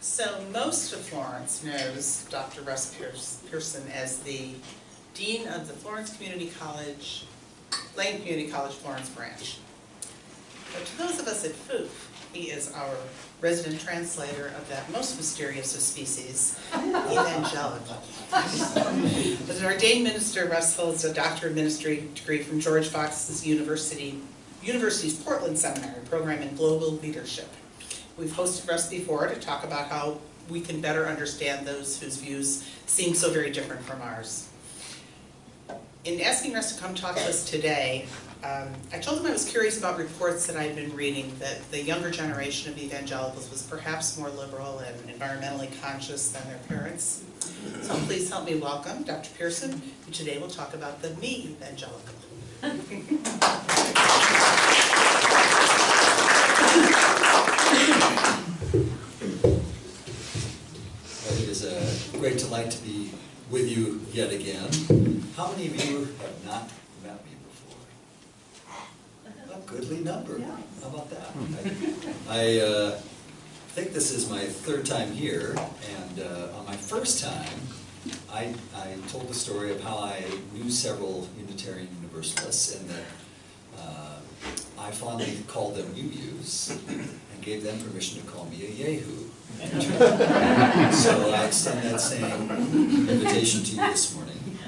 So most of Florence knows Dr. Russ Pierson as the Dean of the Florence Community College, Lane Community College Florence branch. But to those of us at FOOF, he is our resident translator of that most mysterious of species, Evangelical. As an ordained minister, Russ holds a Doctor of Ministry degree from George Fox's University's Portland Seminary program in Global Leadership. We've hosted Russ before to talk about how we can better understand those whose views seem so very different from ours. In asking Russ to come talk to us today, I told him I was curious about reports that I'd been reading that the younger generation of evangelicals was perhaps more liberal and environmentally conscious than their parents. So please help me welcome Dr. Pierson, who today will talk about the MEvangelical. It is a great delight to be with you yet again. How many of you have not met me before? A goodly number. Yeah. How about that? I think this is my third time here, and on my first time, I told the story of how I knew several Unitarian Universalists, and that I fondly called them UUs, and gave them permission to call me a Yahoo. So I extend that same invitation to you this morning.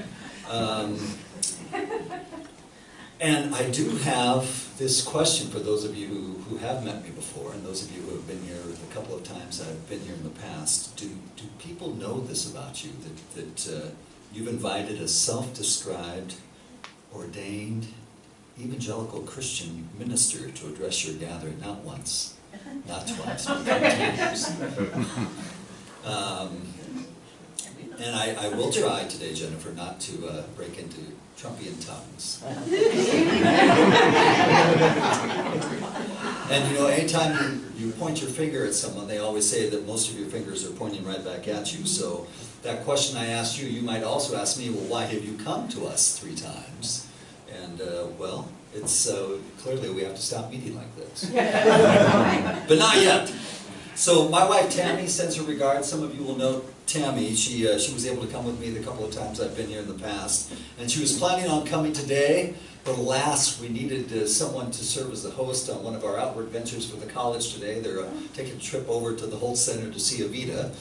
And I do have this question for those of you who have met me before, and those of you who have been here a couple of times I've been here in the past. Do people know this about you, that you've invited a self-described, ordained, evangelical Christian minister to address your gathering, not once, not twice, but 3 times. And I will try today, Jennifer, not to break into Trumpian tongues. And you know, anytime you point your finger at someone, they always say that most of your fingers are pointing right back at you. So that question I asked you, you might also ask me, well, why have you come to us 3 times? And well, it's clearly we have to stop meeting like this. But not yet. So my wife Tammy sends her regards. Some of you will know Tammy. She was able to come with me the couple of times I've been here in the past. And she was planning on coming today, but alas, we needed someone to serve as the host on one of our outward ventures for the college today. They're taking a trip over to the Holt Center to see Evita.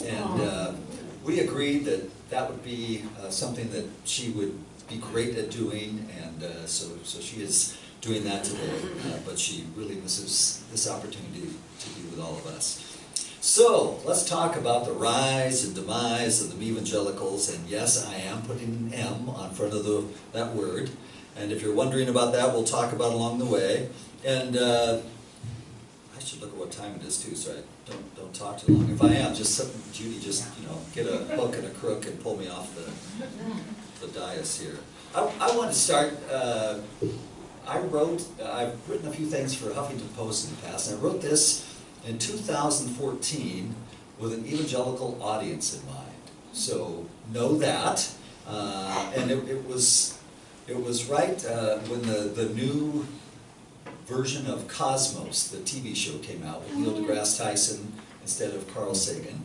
And we agreed that that would be something that she would be great at doing, and so she is doing that today, but she really misses this opportunity to be with all of us. So, let's talk about the rise and demise of the Mevangelicals, and yes, I am putting an M on front of that word, and if you're wondering about that, we'll talk about along the way, and I should look at what time it is too, so I don't talk too long. If I am, Judy, just, you know, get a hook and a crook and pull me off the dais here. I want to start, I've written a few things for Huffington Post in the past, and I wrote this in 2014 with an evangelical audience in mind. So know that, and it was right when the new version of Cosmos, the TV show, came out with Neil deGrasse Tyson instead of Carl Sagan.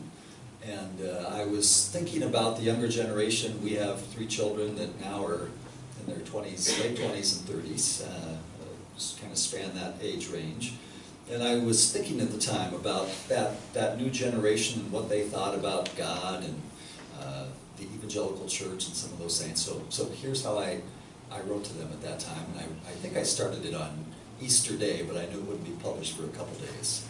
And I was thinking about the younger generation. We have 3 children that now are in their 20s, late 20s and 30s, kind of span that age range. And I was thinking at the time about that new generation and what they thought about God and the evangelical church and some of those things. So here's how I wrote to them at that time. And I think I started it on Easter Day, but I knew it wouldn't be published for a couple days.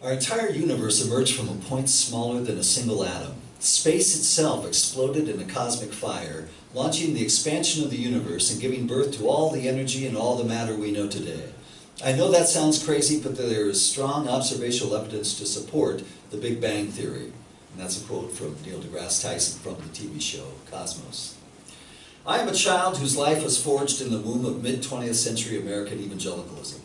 Our entire universe emerged from a point smaller than a single atom. Space itself exploded in a cosmic fire, launching the expansion of the universe and giving birth to all the energy and all the matter we know today. I know that sounds crazy, but there is strong observational evidence to support the Big Bang Theory. And that's a quote from Neil deGrasse Tyson from the TV show Cosmos. I am a child whose life was forged in the womb of mid-20th century American evangelicalism.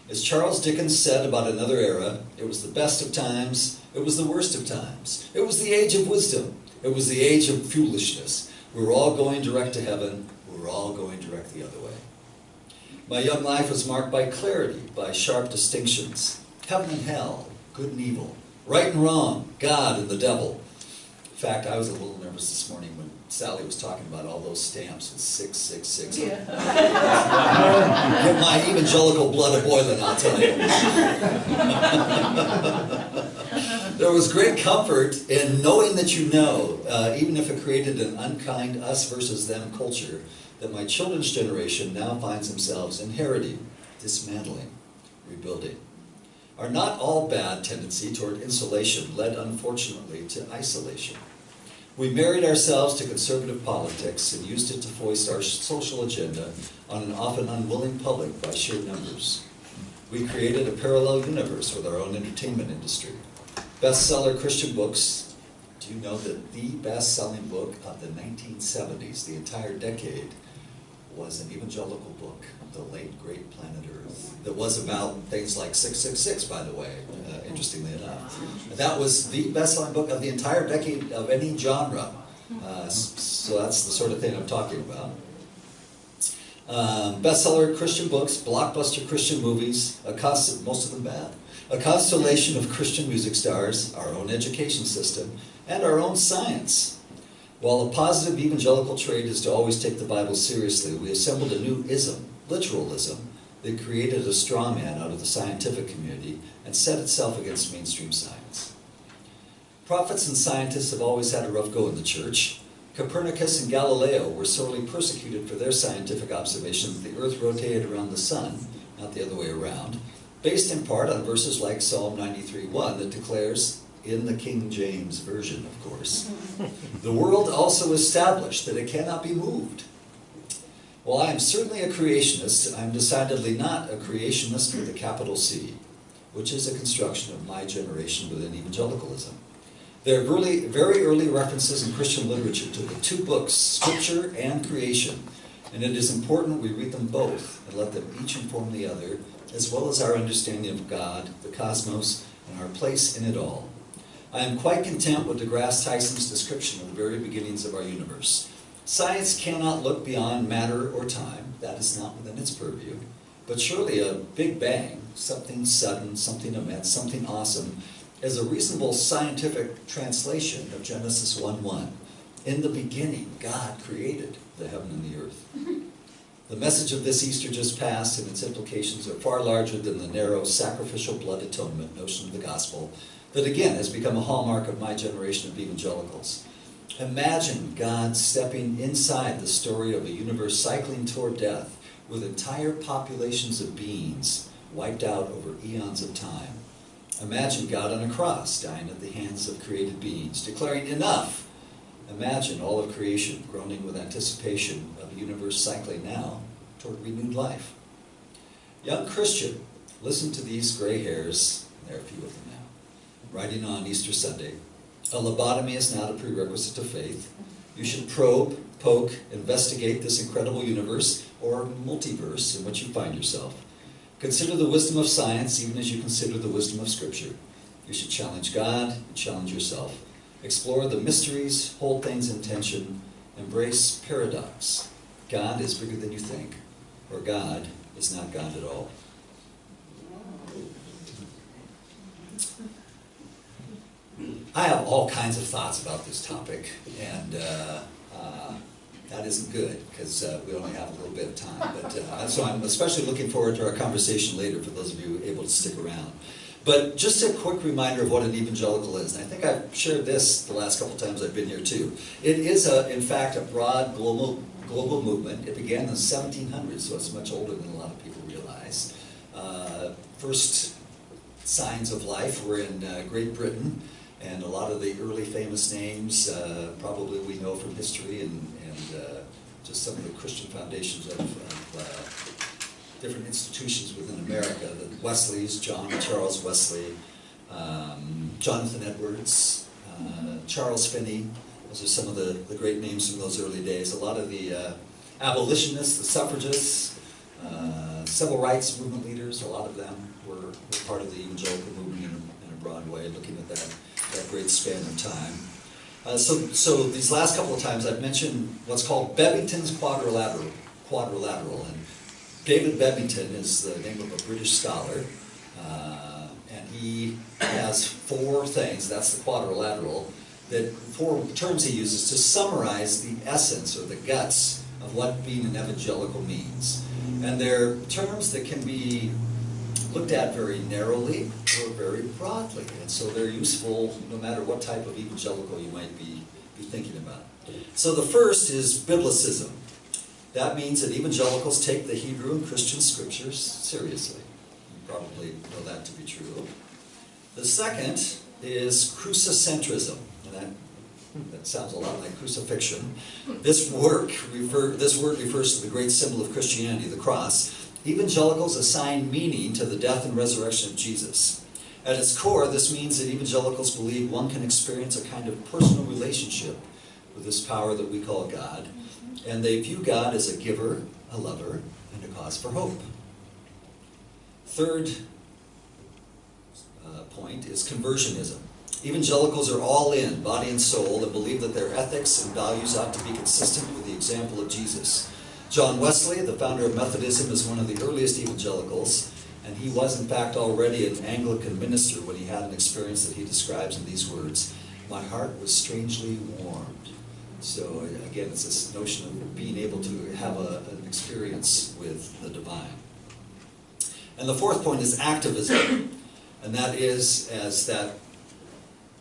As Charles Dickens said about another era, it was the best of times, it was the worst of times. It was the age of wisdom, it was the age of foolishness. We were all going direct to heaven, we were all going direct the other way. My young life was marked by clarity, by sharp distinctions. Heaven and hell, good and evil, right and wrong, God and the devil. In fact, I was a little nervous this morning when Sally was talking about all those stamps with 666. Yeah. Get my evangelical blood a-boiling, I'll tell you. There was great comfort in knowing that you know, even if it created an unkind us versus them culture, that my children's generation now finds themselves inheriting, dismantling, rebuilding. Our not all bad tendency toward insulation led, unfortunately, to isolation. We married ourselves to conservative politics and used it to foist our social agenda on an often unwilling public by sheer numbers. We created a parallel universe with our own entertainment industry. Bestseller Christian books. Do you know that the best-selling book of the 1970s, the entire decade, was an evangelical book, The Late Great Planet Earth, that was about things like 666, by the way, interestingly enough. That was the best-selling book of the entire decade of any genre. So that's the sort of thing I'm talking about. Bestseller Christian books, blockbuster Christian movies, most of them bad, a constellation of Christian music stars, our own education system, and our own science. While a positive evangelical trait is to always take the Bible seriously, we assembled a new ism, literalism, that created a straw man out of the scientific community and set itself against mainstream science. Prophets and scientists have always had a rough go in the church. Copernicus and Galileo were sorely persecuted for their scientific observation that the earth rotated around the sun, not the other way around, based in part on verses like Psalm 93:1 that declares, in the King James Version, of course, the world also established that it cannot be moved. While I am certainly a creationist, I am decidedly not a creationist with a capital C, which is a construction of my generation within evangelicalism. There are very early references in Christian literature to the two books, Scripture and Creation, and it is important we read them both and let them each inform the other, as well as our understanding of God, the cosmos, and our place in it all. I am quite content with deGrasse Tyson's description of the very beginnings of our universe. Science cannot look beyond matter or time. That is not within its purview. But surely a Big Bang, something sudden, something immense, something awesome, is a reasonable scientific translation of Genesis 1:1. In the beginning, God created the heaven and the earth. The message of this Easter just passed and its implications are far larger than the narrow sacrificial blood atonement notion of the gospel that again has become a hallmark of my generation of evangelicals. Imagine God stepping inside the story of a universe cycling toward death with entire populations of beings wiped out over eons of time. Imagine God on a cross dying at the hands of created beings, declaring enough. Imagine all of creation groaning with anticipation of a universe cycling now toward renewed life. Young Christian, listen to these gray hairs, there are a few of them now, writing on Easter Sunday. A lobotomy is not a prerequisite to faith. You should probe, poke, investigate this incredible universe, or multiverse in which you find yourself. Consider the wisdom of science even as you consider the wisdom of Scripture. You should challenge God and challenge yourself. Explore the mysteries, hold things in tension, embrace paradox. God is bigger than you think, or God is not God at all. I have all kinds of thoughts about this topic, and that isn't good because we only have a little bit of time. But so I'm especially looking forward to our conversation later for those of you able to stick around. But just a quick reminder of what an evangelical is. And I think I've shared this the last couple times I've been here too. It is, in fact, a broad global movement. It began in the 1700s, so it's much older than a lot of people realize. First signs of life were in Great Britain. And a lot of the early famous names probably we know from history and just some of the Christian foundations of different institutions within America. The Wesleys, Charles Wesley, Jonathan Edwards, Charles Finney. Those are some of the great names from those early days. A lot of the abolitionists, the suffragists, civil rights movement leaders, a lot of them were part of the evangelical movement in a broad way, looking at that great span of time. So these last couple of times I've mentioned what's called Bevington's quadrilateral. And David Bevington is the name of a British scholar, and he had has 4 things, that's the quadrilateral, that 4 terms he uses to summarize the essence or the guts of what being an evangelical means. And they're terms that can be looked at very narrowly or very broadly, and so they're useful no matter what type of evangelical you might be thinking about. So the first is biblicism. That means that evangelicals take the Hebrew and Christian scriptures seriously. You probably know that to be true. The second is crucicentrism, and that sounds a lot like crucifixion. This word refers to the great symbol of Christianity, the cross. Evangelicals assign meaning to the death and resurrection of Jesus. At its core, this means that evangelicals believe one can experience a kind of personal relationship with this power that we call God, and they view God as a giver, a lover, and a cause for hope. Third point is conversionism. Evangelicals are all in, body and soul, and believe that their ethics and values ought to be consistent with the example of Jesus. John Wesley, the founder of Methodism, is one of the earliest evangelicals, and he was in fact already an Anglican minister when he had an experience that he describes in these words: "My heart was strangely warmed." So again, it's this notion of being able to have an experience with the divine. And the fourth point is activism, and that is, as that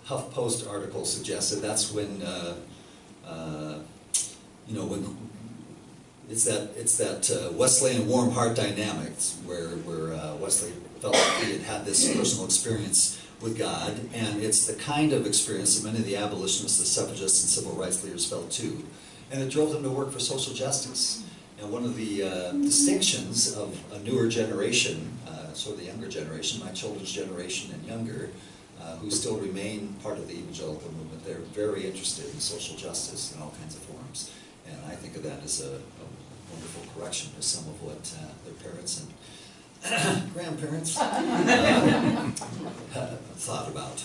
HuffPost article suggested, that's when when it's that Wesleyan warm heart dynamics where Wesley felt like he had this personal experience with God, and it's the kind of experience that many of the abolitionists, the suffragists, and civil rights leaders felt too, and it drove them to work for social justice. And one of the distinctions of a newer generation, sort of the younger generation, my children's generation and younger, who still remain part of the evangelical movement, they're very interested in social justice in all kinds of forms. And I think of that as a wonderful correction to some of what their parents and grandparents thought about.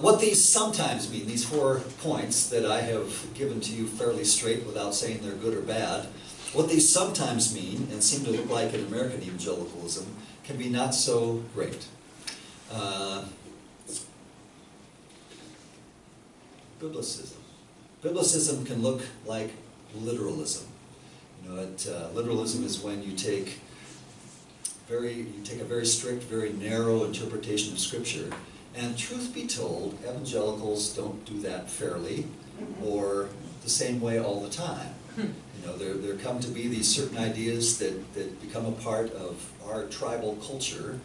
What these sometimes mean, these 4 points that I have given to you fairly straight without saying they're good or bad, what these sometimes mean, and seem to look like in American evangelicalism, can be not so great. Biblicism. Biblicism can look like literalism. Literalism is when you take a very strict, very narrow interpretation of Scripture, and truth be told, evangelicals don't do that fairly or the same way all the time. There come to be these certain ideas that become a part of our tribal culture,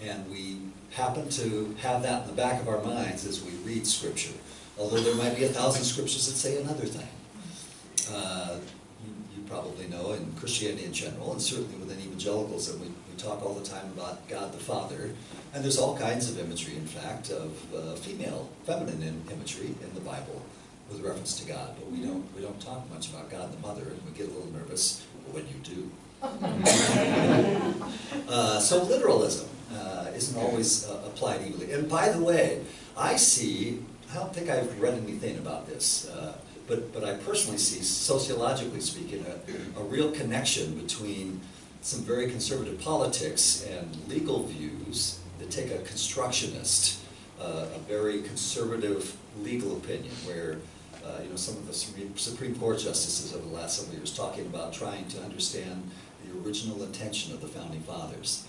and we happen to have that in the back of our minds as we read Scripture, although there might be 1,000 scriptures that say another thing. You probably know in Christianity in general, and certainly within evangelicals, that we talk all the time about God the Father, and there's all kinds of imagery, in fact, of feminine imagery in the Bible with reference to God, but we don't talk much about God the Mother, and we get a little nervous when you do. So literalism isn't always applied evenly. And by the way, I don't think I've read anything about this, but I personally see, sociologically speaking, a real connection between some very conservative politics and legal views that take a constructionist, a very conservative legal opinion, where some of the Supreme Court justices over the last several years talking about trying to understand the original intention of the Founding Fathers,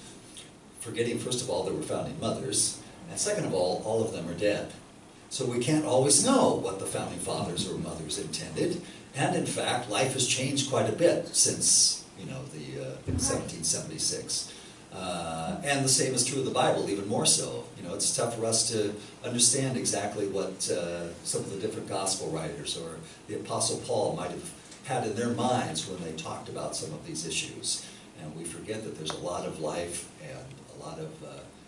forgetting, first of all, there were Founding Mothers, and second of all of them are dead. So we can't always know what the Founding Fathers or Mothers intended, and in fact, life has changed quite a bit since the 1776. And the same is true of the Bible, even more so. It's tough for us to understand exactly what some of the different gospel writers or the Apostle Paul might have had in their minds when they talked about some of these issues. And we forget that there's a lot of life and a lot of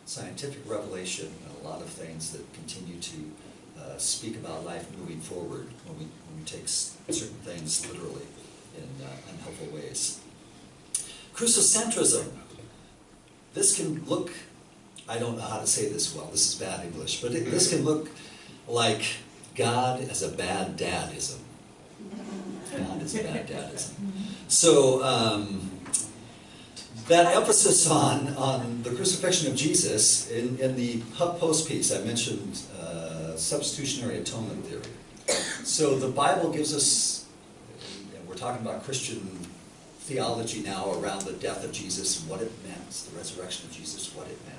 scientific revelation and a lot of things that continue to speak about life moving forward when we take certain things literally in unhelpful ways. Crucicentrism. This can look, I don't know how to say this well, this is bad English, but this can look like God as a bad dadism. God as a bad dadism. So, that emphasis on the crucifixion of Jesus, in the HuffPost piece, I mentioned substitutionary atonement theory. So the Bible gives us, and we're talking about Christian theology now around the death of Jesus and what it meant, the resurrection of Jesus, what it meant.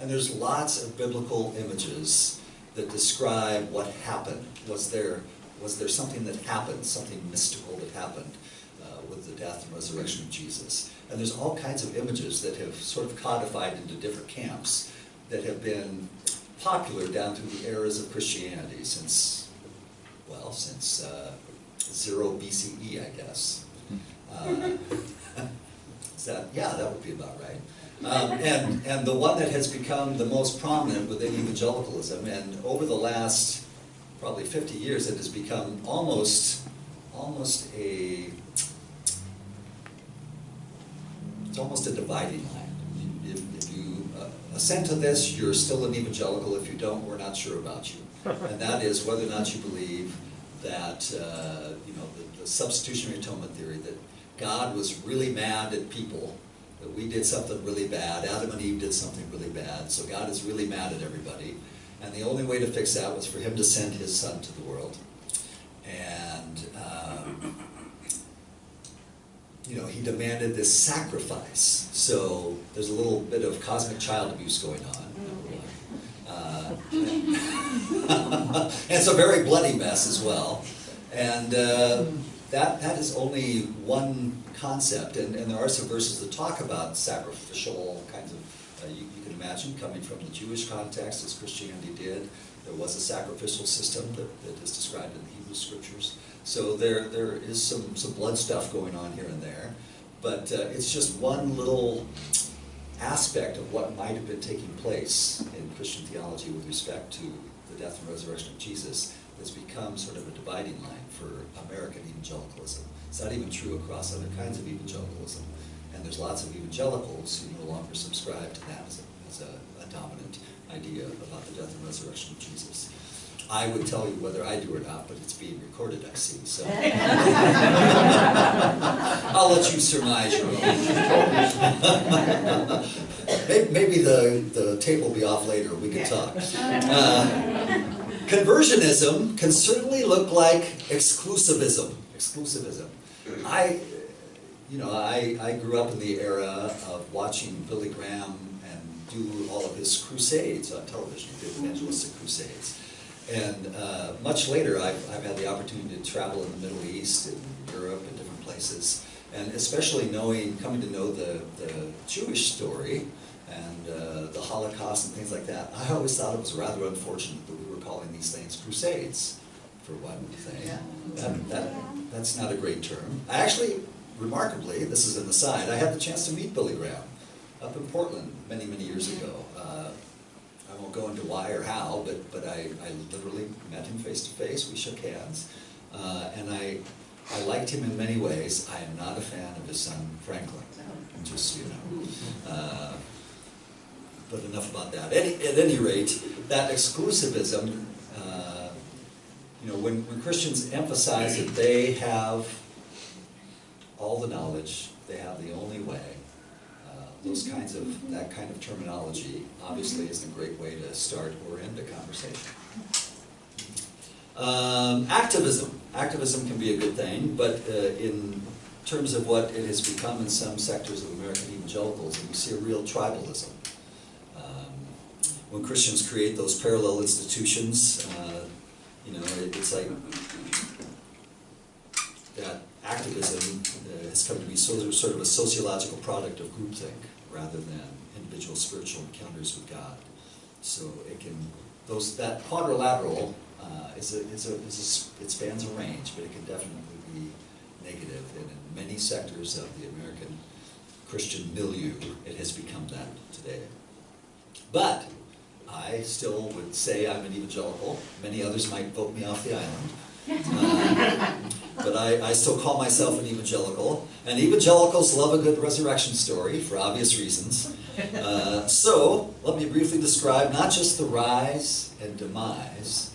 And there's lots of biblical images that describe what happened. Was there something that happened, something mystical that happened with the death and resurrection of Jesus? And there's all kinds of images that have sort of codified into different camps that have been popular down through the eras of Christianity since 0 BCE, I guess. That would be about right. And the one that has become the most prominent within evangelicalism, and over the last probably 50 years, it has become almost a dividing line. If you assent to this, you're still an evangelical. If you don't, we're not sure about you. And that is whether or not you believe that the substitutionary atonement theory, that God was really mad at people, that we did something really bad, Adam and Eve did something really bad, so God is really mad at everybody, and the only way to fix that was for him to send his son to the world. And he demanded this sacrifice. So there's a little bit of cosmic child abuse going on. And it's a very bloody mess as well. And that is only one concept, and there are some verses that talk about sacrificial kinds of, you can imagine, coming from the Jewish context, as Christianity did. There was a sacrificial system that is described in the Hebrew Scriptures. So there is some blood stuff going on here and there, but it's just one little aspect of what might have been taking place in Christian theology with respect to the death and resurrection of Jesus has become sort of a dividing line for American evangelicalism. It's not even true across other kinds of evangelicalism, and there's lots of evangelicals who no longer subscribe to that as a dominant idea about the death and resurrection of Jesus. I would tell you whether I do or not, but it's being recorded, I see, so I'll let you surmise your own. Maybe the tape will be off later, we can talk. Conversionism can certainly look like exclusivism. I grew up in the era of watching Billy Graham and do all of his crusades on television, he did evangelistic crusades. And much later, I've had the opportunity to travel in the Middle East, in Europe, and different places, and especially coming to know the Jewish story and the Holocaust and things like that. I always thought it was rather unfortunate that we were calling these things crusades, for one thing. Yeah. That's not a great term. I actually, remarkably, this is an aside, I had the chance to meet Billy Graham up in Portland many, many years ago. I won't go into why or how, but I literally met him face to face. We shook hands, and I liked him in many ways. I am not a fan of his son Franklin, just but enough about that. At any rate, that exclusivism, when Christians emphasize that they have all the knowledge, they have the only way. That kind of terminology obviously isn't a great way to start or end a conversation. Activism can be a good thing, but in terms of what it has become in some sectors of American evangelicalism, we see a real tribalism. When Christians create those parallel institutions, it's like that activism has come to be sort of a sociological product of groupthink rather than individual spiritual encounters with God. So that quadrilateral it spans a range, but it can definitely be negative. And in many sectors of the American Christian milieu, it has become that today. But I still would say I'm an evangelical. Many others might vote me off the island. But I still call myself an evangelical, and evangelicals love a good resurrection story for obvious reasons. So let me briefly describe not just the rise and demise,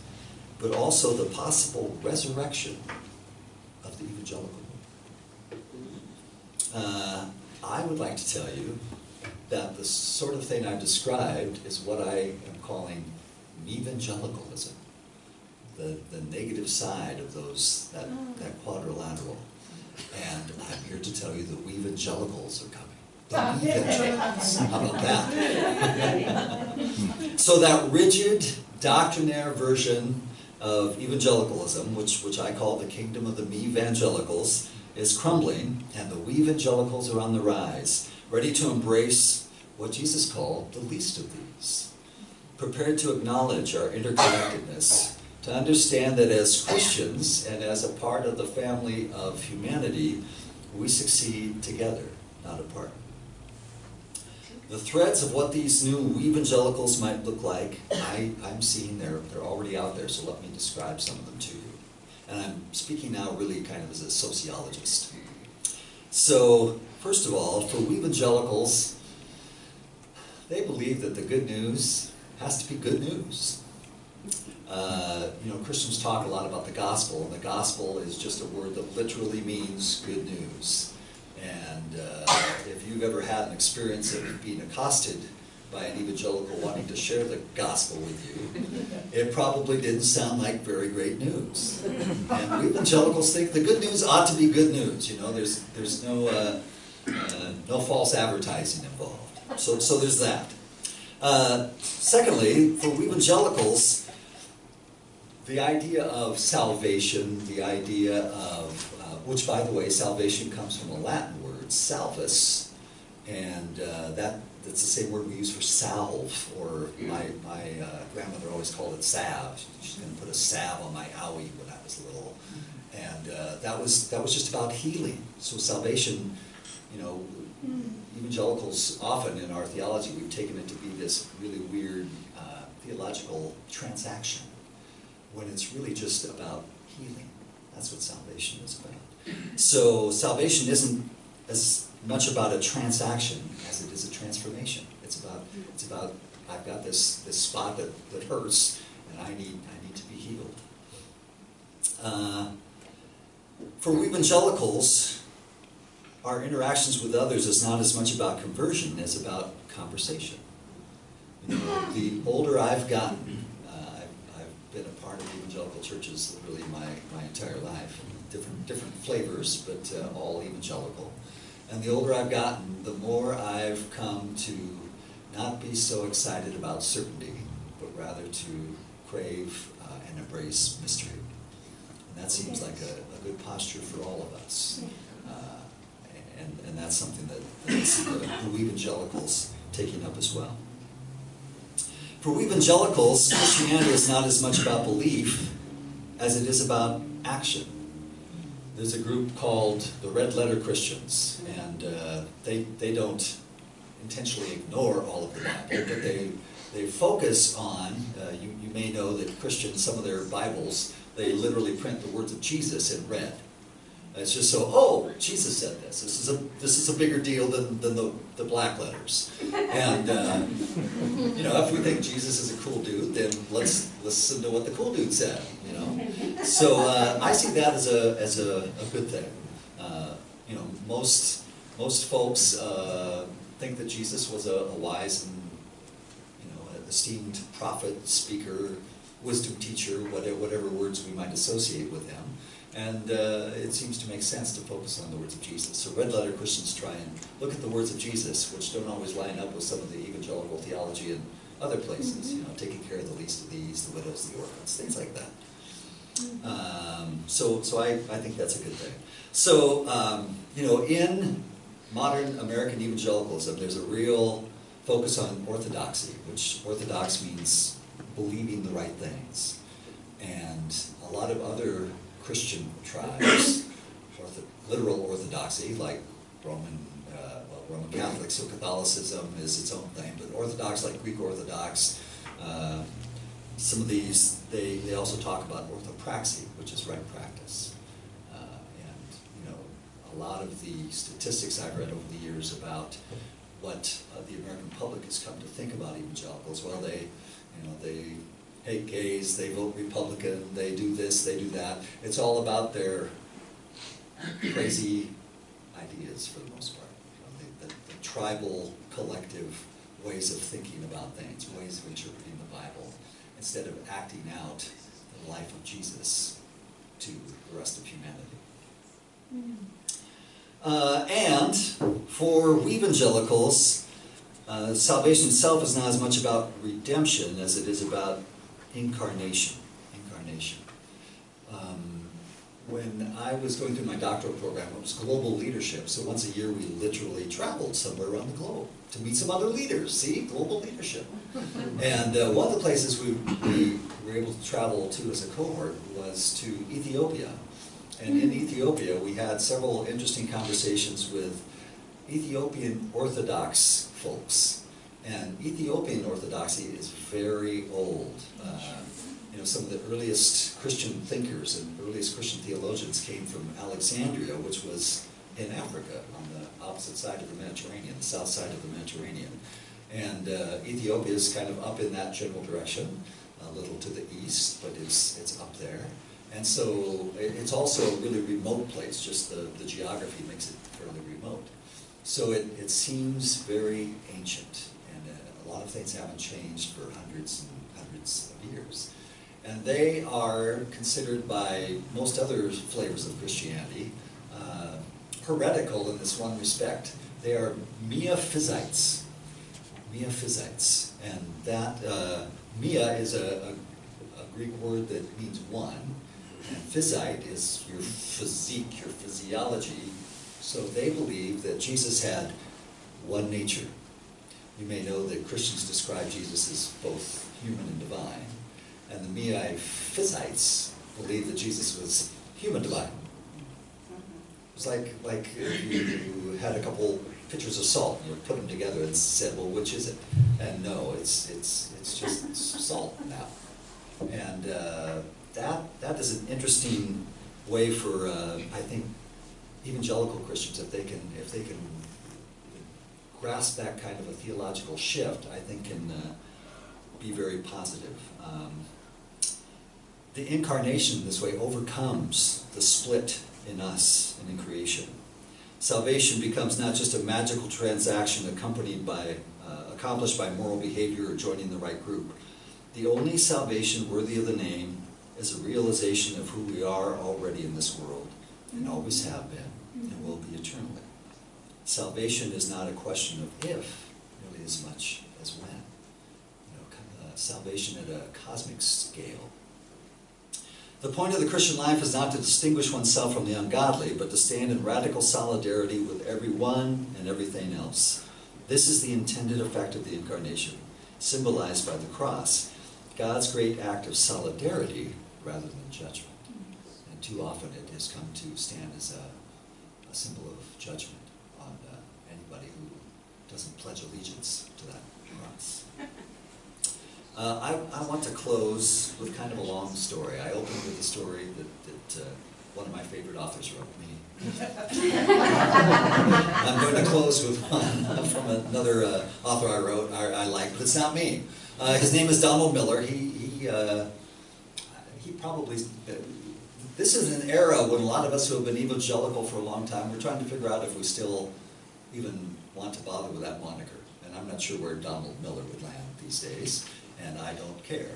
but also the possible resurrection of the evangelical movement. I would like to tell you that the sort of thing I've described is what I am calling Mevangelicalism, the negative side of that quadrilateral. And I'm here to tell you the Wevangelicals are coming. The Mevangelicals. How about that? So that rigid, doctrinaire version of evangelicalism, which I call the kingdom of the Mevangelicals, is crumbling, and the Wevangelicals are on the rise, ready to embrace what Jesus called the least of these, prepared to acknowledge our interconnectedness, to understand that as Christians and as a part of the family of humanity, we succeed together, not apart. The threads of what these new evangelicals might look like, I'm seeing they're already out there, so let me describe some of them to you. And I'm speaking now really kind of as a sociologist. So, first of all, for evangelicals, they believe that the good news has to be good news. Christians talk a lot about the gospel, and the gospel is just a word that literally means good news. And if you've ever had an experience of being accosted by an evangelical wanting to share the gospel with you, it probably didn't sound like very great news. And evangelicals think the good news ought to be good news. There's no false advertising involved. So there's that. Secondly, for evangelicals, the idea of salvation, the idea of, which by the way, salvation comes from a Latin word, salvus, and that's the same word we use for salve, or my grandmother always called it salve. She's going to put a salve on my owie when I was little, and that was just about healing. So salvation, evangelicals often in our theology, we've taken it to be this really weird theological transaction, when it's really just about healing. That's what salvation is about. So salvation isn't as much about a transaction as it is a transformation. It's about I've got this spot that hurts, and I need to be healed. For evangelicals, our interactions with others is not as much about conversion as about conversation. The older I've gotten, I've been a part of evangelical churches literally my entire life, different flavors, but all evangelical. And the older I've gotten, the more I've come to not be so excited about certainty, but rather to crave and embrace mystery. And that seems like a good posture for all of us. And that's something that I see the evangelicals taking up as well. For evangelicals, Christianity is not as much about belief as it is about action. There's a group called the Red Letter Christians, and they don't intentionally ignore all of the Bible, but they focus on, you may know that Christians, some of their Bibles, they literally print the words of Jesus in red. It's just so, Jesus said this. This is a bigger deal than the black letters. And if we think Jesus is a cool dude, then let's listen to what the cool dude said. So I see that as a good thing. Most folks think that Jesus was a wise and esteemed prophet, speaker, wisdom teacher, whatever words we might associate with him. And it seems to make sense to focus on the words of Jesus. So Red Letter Christians try and look at the words of Jesus, which don't always line up with some of the evangelical theology in other places, taking care of the least of these, the widows, the orphans, things like that. So I think that's a good thing. So, in modern American evangelicalism, there's a real focus on orthodoxy, which orthodox means believing the right things. And a lot of other Christian tribes, literal orthodoxy, like Roman Catholic, so Catholicism is its own thing, but Orthodox, like Greek Orthodox, some of these, they also talk about orthopraxy, which is right practice. A lot of the statistics I've read over the years about what the American public has come to think about evangelicals, well, they hate gays, they vote Republican, they do this, they do that. It's all about their crazy ideas for the most part. tribal, collective ways of thinking about things, ways of interpreting the Bible, instead of acting out the life of Jesus to the rest of humanity. And for Wevangelicals, salvation itself is not as much about redemption as it is about incarnation. When I was going through my doctoral program, it was global leadership. So once a year, we literally traveled somewhere around the globe to meet some other leaders. See, global leadership. And one of the places we were able to travel to as a cohort was to Ethiopia. And in Ethiopia, we had several interesting conversations with Ethiopian Orthodox folks. And Ethiopian Orthodoxy is very old. Some of the earliest Christian thinkers and earliest Christian theologians came from Alexandria, which was in Africa, on the opposite side of the Mediterranean, the south side of the Mediterranean. And Ethiopia is kind of up in that general direction, a little to the east, but it's up there. And so it's also a really remote place, just the geography makes it fairly remote. So it seems very ancient, and a lot of things haven't changed for hundreds and hundreds of years. And they are considered by most other flavors of Christianity heretical in this one respect. They are Meaphysites. And that Mea is a Greek word that means one, and physite is your physique, your physiology. So they believe that Jesus had one nature. You may know that Christians describe Jesus as both human and divine. And the Meaphysites believe that Jesus was human divine. It's like if you had a couple pitchers of salt and you put them together and said, well, which is it? And no, it's just salt now. And that is an interesting way for I think evangelical Christians, if they can grasp that kind of a theological shift, I think can be very positive. The incarnation this way overcomes the split in us and in creation. Salvation becomes not just a magical transaction accomplished by moral behavior or joining the right group. The only salvation worthy of the name is a realization of who we are already in this world, and always have been, and will be eternally. Salvation is not a question of if, nearly as much as when. Salvation at a cosmic scale. The point of the Christian life is not to distinguish oneself from the ungodly, but to stand in radical solidarity with everyone and everything else. This is the intended effect of the incarnation, symbolized by the cross, God's great act of solidarity rather than judgment. And too often it has come to stand as a symbol of judgment on anybody who doesn't pledge allegiance to that cross. I want to close with kind of a long story. I opened with a story that one of my favorite authors wrote me. I'm going to close with one from another author I like, but it's not me. His name is Donald Miller. He probably, this is an era when a lot of us who have been evangelical for a long time, we're trying to figure out if we still even want to bother with that moniker. And I'm not sure where Donald Miller would land these days. And I don't care.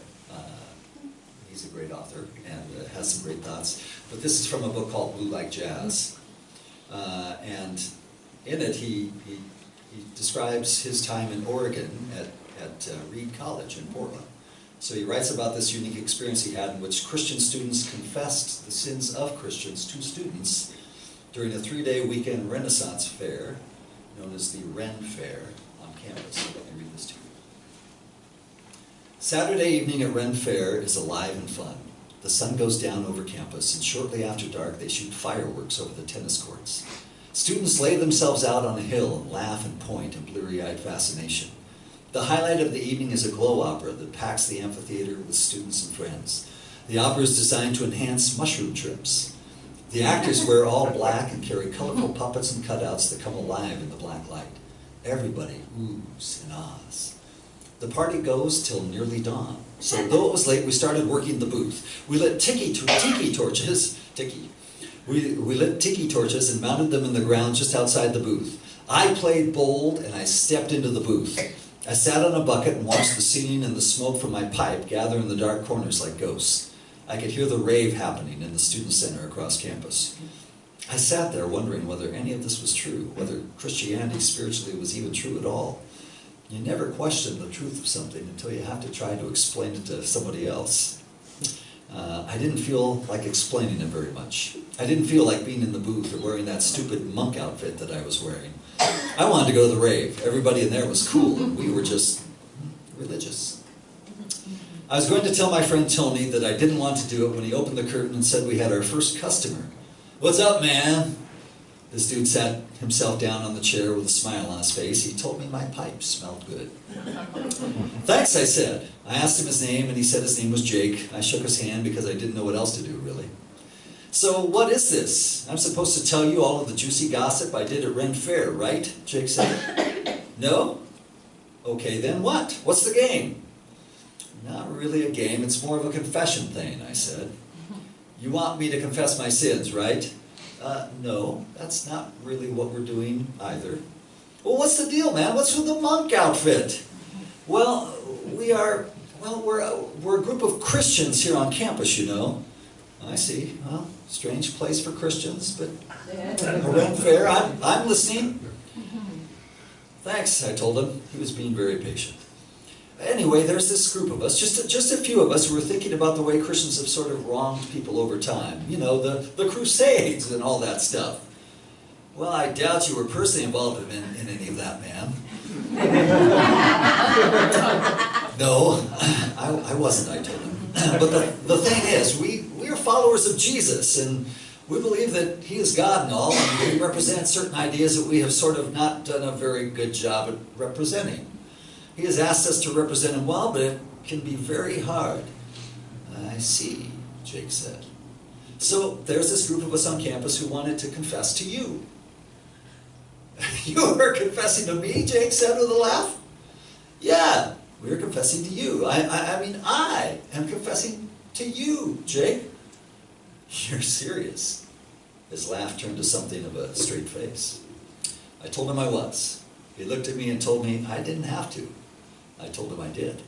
He's a great author and has some great thoughts. But this is from a book called Blue Like Jazz. And in it, he describes his time in Oregon at Reed College in Portland. So he writes about this unique experience he had in which Christian students confessed the sins of Christians to students during a 3-day weekend Renaissance fair known as the Ren Fair on campus. So let me read this to you. Saturday evening at Ren Fair is alive and fun. The sun goes down over campus, and shortly after dark they shoot fireworks over the tennis courts. Students lay themselves out on a hill and laugh and point in bleary-eyed fascination. The highlight of the evening is a glow opera that packs the amphitheater with students and friends. The opera is designed to enhance mushroom trips. The actors wear all black and carry colorful puppets and cutouts that come alive in the black light. Everybody oohs and ahs. The party goes till nearly dawn. So though it was late, we started working the booth. We lit tiki torches. We lit tiki torches and mounted them in the ground just outside the booth. I played bold and I stepped into the booth. I sat on a bucket and watched the scene and the smoke from my pipe gather in the dark corners like ghosts. I could hear the rave happening in the student center across campus. I sat there wondering whether any of this was true, whether Christianity spiritually was even true at all. You never question the truth of something until you have to try to explain it to somebody else. I didn't feel like explaining it very much. I didn't feel like being in the booth or wearing that stupid monk outfit that I was wearing. I wanted to go to the rave. Everybody in there was cool, and we were just religious. I was going to tell my friend Tony that I didn't want to do it when he opened the curtain and said we had our first customer. "What's up, man?" This dude sat himself down on the chair with a smile on his face. He told me my pipe smelled good. "Thanks," I said. I asked him his name, and he said his name was Jake. I shook his hand because I didn't know what else to do, really. "So what is this? I'm supposed to tell you all of the juicy gossip I did at Ren Fair, right?" Jake said. "No?" "Okay, then what? What's the game?" "Not really a game. It's more of a confession thing," I said. "You want me to confess my sins, right?" No, that's not really what we're doing either." "Well, what's the deal, man? What's with the monk outfit?" "Well, we're a group of Christians here on campus, you know." "I see. Well, strange place for Christians, but a Ren Fair, I'm listening." "Thanks," I told him. He was being very patient. "Anyway, there's this group of us, just a few of us who were thinking about the way Christians have sort of wronged people over time. You know, the Crusades and all that stuff." "Well, I doubt you were personally involved in any of that, man." "No, I wasn't," I told him. "But the thing is, we are followers of Jesus, and we believe that he is God and all, and we represent certain ideas that we have sort of not done a very good job at representing. He has asked us to represent him well, but it can be very hard." "I see," Jake said. "So there's this group of us on campus who wanted to confess to you." "You are confessing to me?" Jake said with a laugh. "Yeah, we are confessing to you. I am confessing to you, Jake." "You're serious?" His laugh turned to something of a straight face. I told him I was. He looked at me and told me I didn't have to. I told him I did.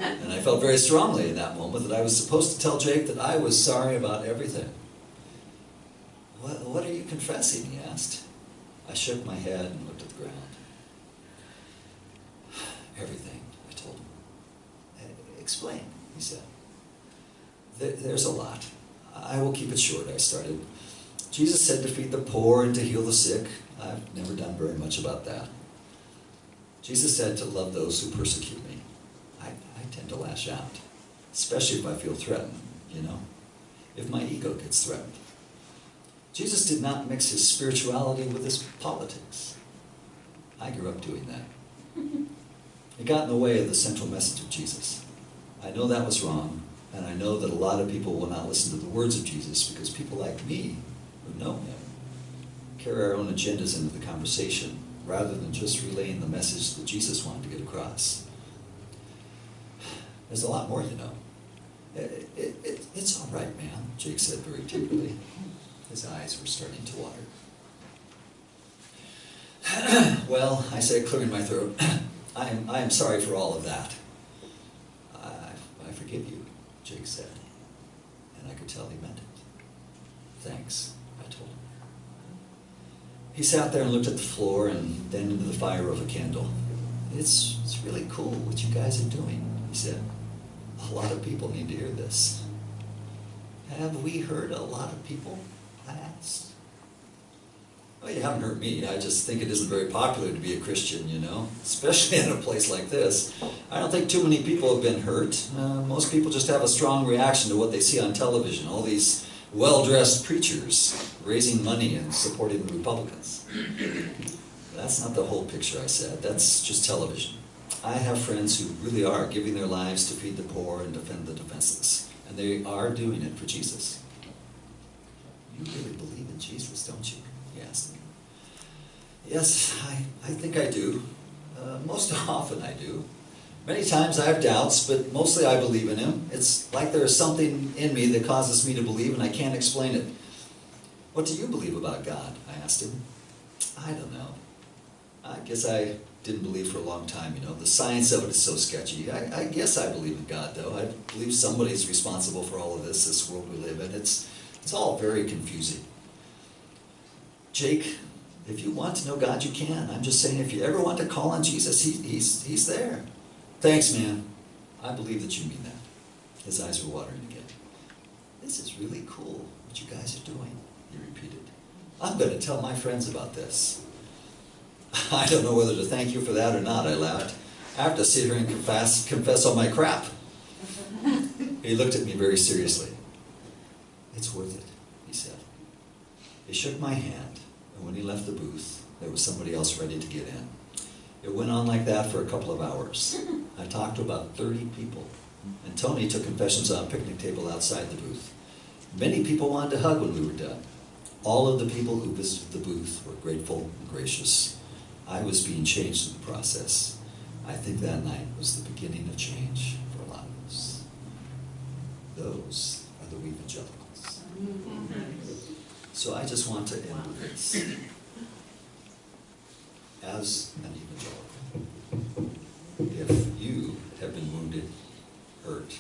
And I felt very strongly in that moment that I was supposed to tell Jake that I was sorry about everything. What are you confessing?" he asked. I shook my head and looked at the ground. "Everything," I told him. "Explain," he said. There's a lot. I will keep it short," I started. "Jesus said to feed the poor and to heal the sick. I've never done very much about that. Jesus said to love those who persecute me. I tend to lash out, especially if I feel threatened, you know, if my ego gets threatened. Jesus did not mix his spirituality with his politics. I grew up doing that. It got in the way of the central message of Jesus. I know that was wrong, and I know that a lot of people will not listen to the words of Jesus because people like me, who know him, carry our own agendas into the conversation rather than just relaying the message that Jesus wanted to get across. There's a lot more, you know. It's all right, man," Jake said very tenderly. His eyes were starting to water. "Well," I said, clearing my throat, I am sorry for all of that." I forgive you," Jake said, and I could tell he meant it. "Thanks," I told him. He sat there and looked at the floor and then into the fire of a candle. It's really cool what you guys are doing," he said. "A lot of people need to hear this." "Have we heard a lot of people?" I asked. "Well, you haven't heard me. I just think it isn't very popular to be a Christian, you know, especially in a place like this. I don't think too many people have been hurt. Most people just have a strong reaction to what they see on television, all these well-dressed preachers raising money and supporting the Republicans." "That's not the whole picture," I said. "That's just television. I have friends who really are giving their lives to feed the poor and defend the defenseless, and they are doing it for Jesus." "You really believe in Jesus, don't you?" he asked me. "Yes, I think I do. Most often I do. Many times I have doubts, but mostly I believe in him. It's like there is something in me that causes me to believe, and I can't explain it." "What do you believe about God?" I asked him. "I don't know. I guess I didn't believe for a long time, you know. The science of it is so sketchy. I guess I believe in God, though. I believe somebody's responsible for all of this world we live in. It's all very confusing. Jake, if you want to know God, you can. I'm just saying, if you ever want to call on Jesus, he's there. Thanks, man. I believe that you mean that. His eyes were watering again. This is really cool, what you guys are doing, he repeated. I'm going to tell my friends about this. I don't know whether to thank you for that or not, I laughed. I have to sit here and confess all my crap. He looked at me very seriously. It's worth it, he said. He shook my hand, and when he left the booth, there was somebody else ready to get in. It went on like that for a couple of hours. I talked to about 30 people, and Tony took confessions on a picnic table outside the booth. Many people wanted to hug when we were done. All of the people who visited the booth were grateful and gracious. I was being changed in the process. I think that night was the beginning of change for a lot of us. Those are the Wevangelicals. So I just want to end with this. As an evangelical, if you have been wounded, hurt,